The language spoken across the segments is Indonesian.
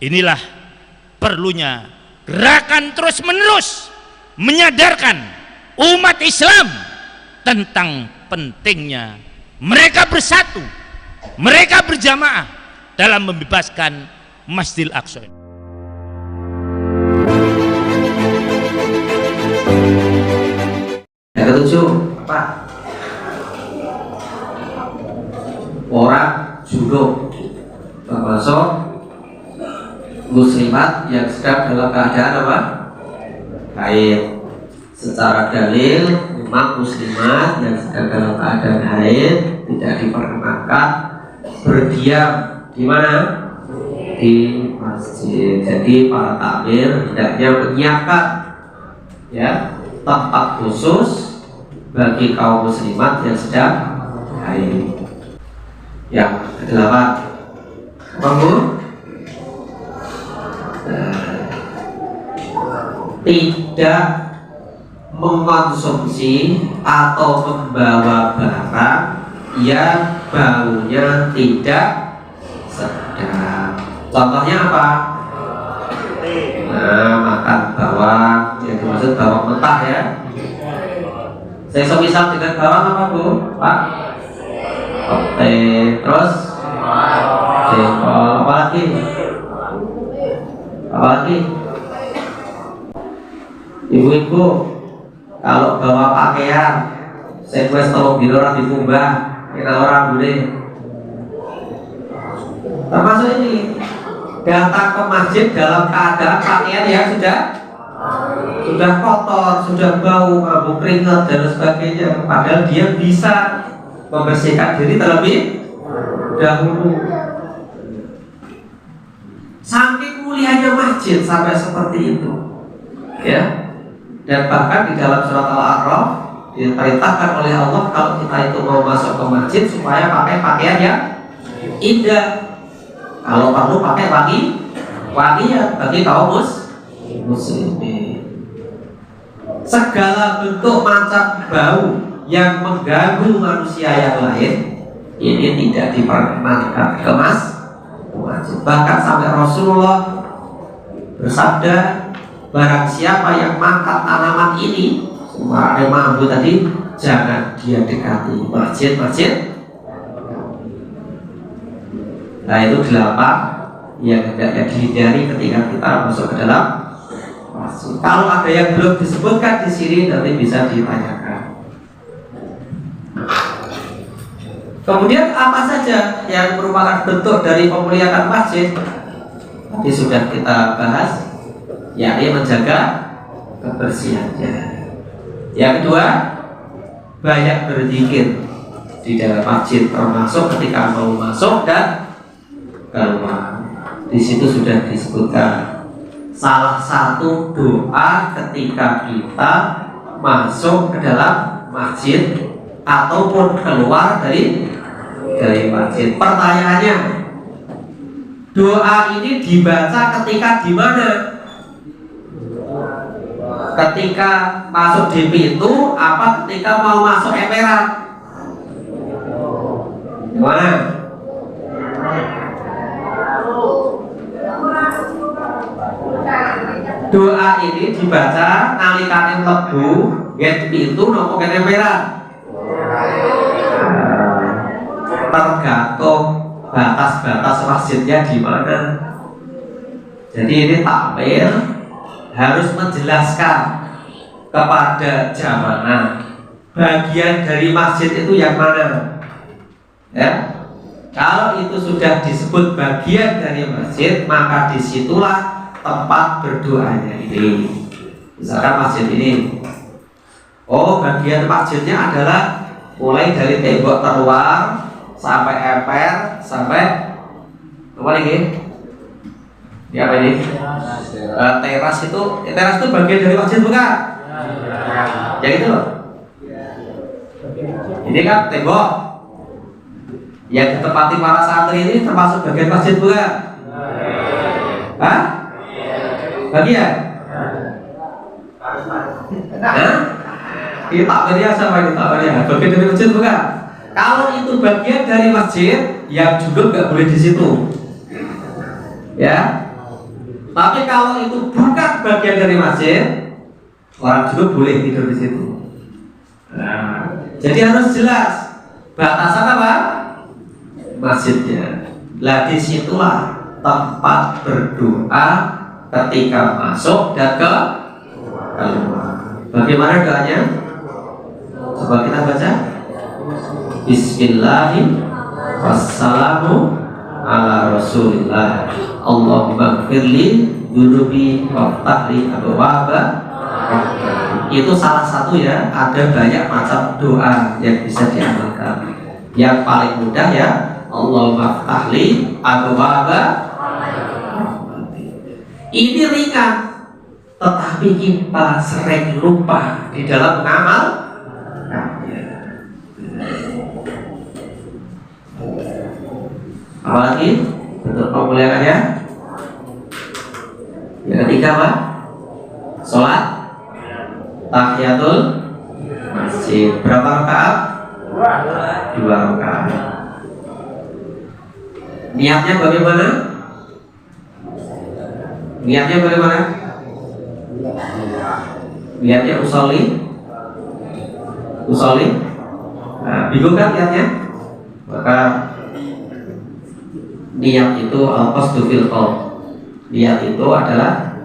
Inilah perlunya gerakan terus-menerus menyadarkan umat Islam tentang pentingnya mereka bersatu, mereka berjamaah dalam membebaskan Masjidil Aqsa. Yang ketujuh apa? Orang junub termasuk muslimat yang sedang dalam keadaan apa? Haid. Secara dalil memang muslimat yang sedang dalam keadaan haid tidak diperkenankan berdiam di mana? Di masjid. Jadi para takmir hendaknya menyiapkan ya tempat khusus bagi kaum muslimat yang sedang haid. Yang kedelapan apa Bu? Tidak mengkonsumsi atau membawa barang yang baunya tidak sedap. Contohnya apa? Nah, makan bawang, yang dimaksud bawang mentah ya. Saya semisal dengan bawang apa Bu? Pak? Oke, terus jengkol, apa lagi? Apa lagi? Ibu-ibu, kalau bawa pakaian, sequest tolong bilang dikumbah, kita orang boleh. Termasuk ini, datang ke masjid dalam keadaan pakaian yang sudah kotor, sudah bau, mabuk keringat dan sebagainya. Padahal dia bisa membersihkan diri terlebih dahulu. Saking mulianya masjid sampai seperti itu, ya. Dan bahkan di dalam surat Al-A'raf diperintahkan oleh Allah kalau kita itu mau masuk ke masjid supaya pakai pakaian yang indah. Kalau perlu pakai wangian bagi kaum muslimin. Segala bentuk macam bau yang mengganggu manusia yang lain ini tidak diperkenankan ke masjid. Bahkan sampai Rasulullah bersabda, barang siapa yang mangkat tanaman ini, semua mambu tadi, jangan dia dekati masjid. Nah itu 8 yang hendaknya dihindari ketika kita masuk ke dalam masjid. Kalau ada yang belum disebutkan di sini nanti bisa ditanyakan. Kemudian apa saja yang merupakan bentuk dari pemuliaan masjid? Tadi sudah kita bahas, yakni menjaga kebersihannya. Yang kedua, banyak berzikir di dalam masjid, termasuk ketika mau masuk dan keluar. Di situ sudah disebutkan salah satu doa ketika kita masuk ke dalam masjid ataupun keluar dari masjid. Pertanyaannya, doa ini dibaca ketika di mana? Ketika masuk di pintu apa ketika mau masuk emperan? Gimana? Doa ini dibaca nalikane mlebu get pintu nopo get emperan? Tergantung batas-batas masjidnya di mana. Jadi ini takmir harus menjelaskan kepada jamaah bagian dari masjid itu yang mana. Ya, kalau itu sudah disebut bagian dari masjid, maka disitulah tempat berdoanya ini. Misalkan masjid ini, oh bagian masjidnya adalah mulai dari tembok terluar sampai emper sampai apa lagi? Ya apa ini? Teras itu bagian dari masjid bukan? Ya gitu loh. Ini kan tembok yang ditempati para santri ini termasuk bagian masjid bukan? Hah? Bagian? Hah? Ini takbirnya sama ini takbirnya bagian dari masjid bukan? Kalau itu bagian dari masjid, yang juga nggak boleh di situ. Ya. Tapi kalau itu bukan bagian dari masjid, orang juga boleh tidur di situ. Nah, jadi harus jelas batasan apa? Masjidnya. Lah disitulah tempat berdoa ketika masuk dan keluar. Bagaimana doanya? Coba kita baca. Bismillahirrahmanirrahim. Wassalamu ala Rasulillah. Allahumma gfirli dunubi waftahli abwaaba. Itu salah satu ya. Ada banyak macam doa yang bisa diamalkan. Yang paling mudah ya, Allahumma ftahli abwaaba. Ini ringan, tetapi kita sering lupa di dalam mengamal. Apalagi bentuk pemuliaannya. Yang ketiga apa? Sholat tahiyatul masjid. Berapa rakaat? 2 rakaat. Niatnya bagaimana? Niatnya bagaimana? Niatnya usolli. Nah, bingung kan niatnya? Maka niat itu al-qasdu fil qalb. Niat itu adalah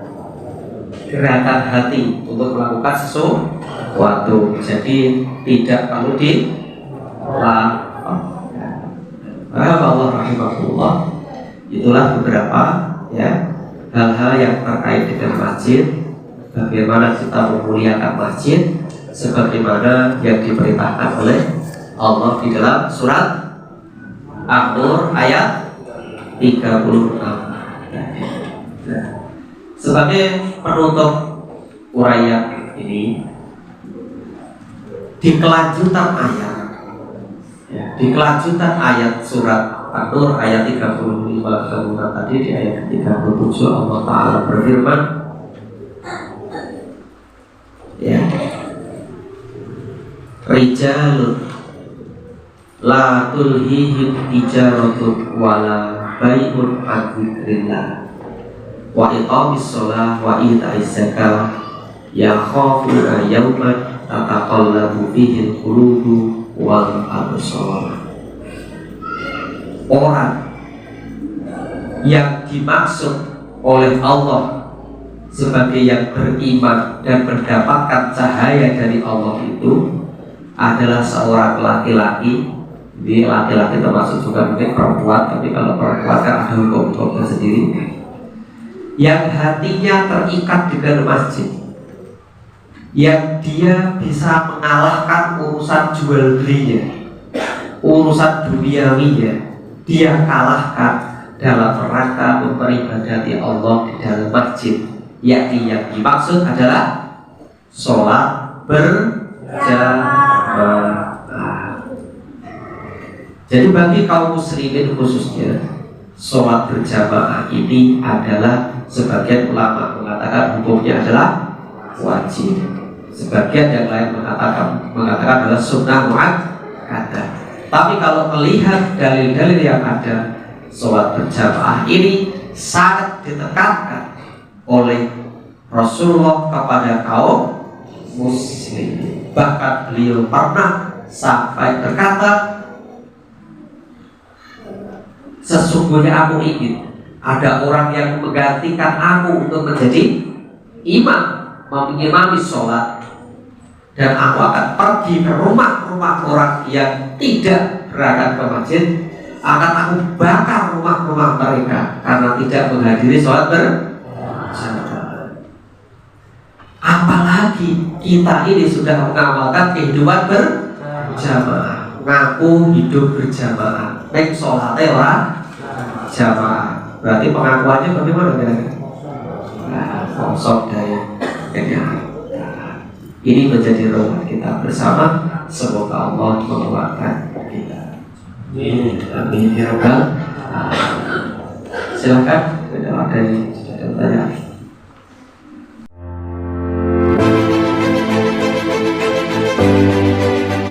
gerakan hati untuk melakukan sesuatu. Jadi tidak perlu Allah rahimahullah. Itulah beberapa ya hal-hal yang terkait dengan masjid. Bagaimana kita memuliakan masjid sebagaimana yang diperintahkan oleh Allah di dalam surat An-Nur ayat 36. Nah, sebagai penutup uraian ini, di kelanjutan ayat surat An-Nur ayat 35 tadi, di ayat 37 Allah Ta'ala berfirman ya, rijalun la tulhihim tijaratun wala bai'un an dzikrillah wa iqamis shalah wa ita'iz zakah yakhafuna yawman tataqallabu fihi al-qulubu wal absar. Orang yang dimaksud oleh Allah sebagai yang beriman dan mendapatkan cahaya dari Allah itu adalah seorang laki-laki. Di laki-laki termasuk juga mungkin perempuan, tapi kalau perempuan kan ada hukum-hukumnya sendiri, yang hatinya terikat dengan masjid, yang dia bisa mengalahkan urusan jual belinya, urusan duniawinya, dia kalahkan dalam rangka memperibadati Allah di dalam masjid. Yakni yang dimaksud adalah sholat berjamaah. Jadi bagi kaum muslimin khususnya, sholat berjamaah ini adalah, sebagian ulama mengatakan hukumnya adalah wajib, sebagian yang lain mengatakan adalah sunnah muakkadah. Tapi kalau melihat dalil-dalil yang ada, sholat berjamaah ini sangat ditekankan oleh Rasulullah kepada kaum muslim. Bahkan beliau pernah sampai berkata, sesungguhnya aku ingin ada orang yang menggantikan aku untuk menjadi imam, mengimami sholat, dan aku akan pergi ke rumah-rumah orang yang tidak berangkat ke masjid, akan aku bakar rumah-rumah mereka karena tidak menghadiri sholat berjamaah. Apalagi kita ini sudah mengamalkan kehidupan berjamaah, ngaku hidup berjamaah, baik sholatnya orang jamaah. Berarti pengakuannya bagaimana kira-kira? Kosong dari kenyataan. Ini menjadi rahmat kita bersama. Semoga Allah menguatkan kita. Amin ya rabbal alamin. Silakan, ada yang bertanya.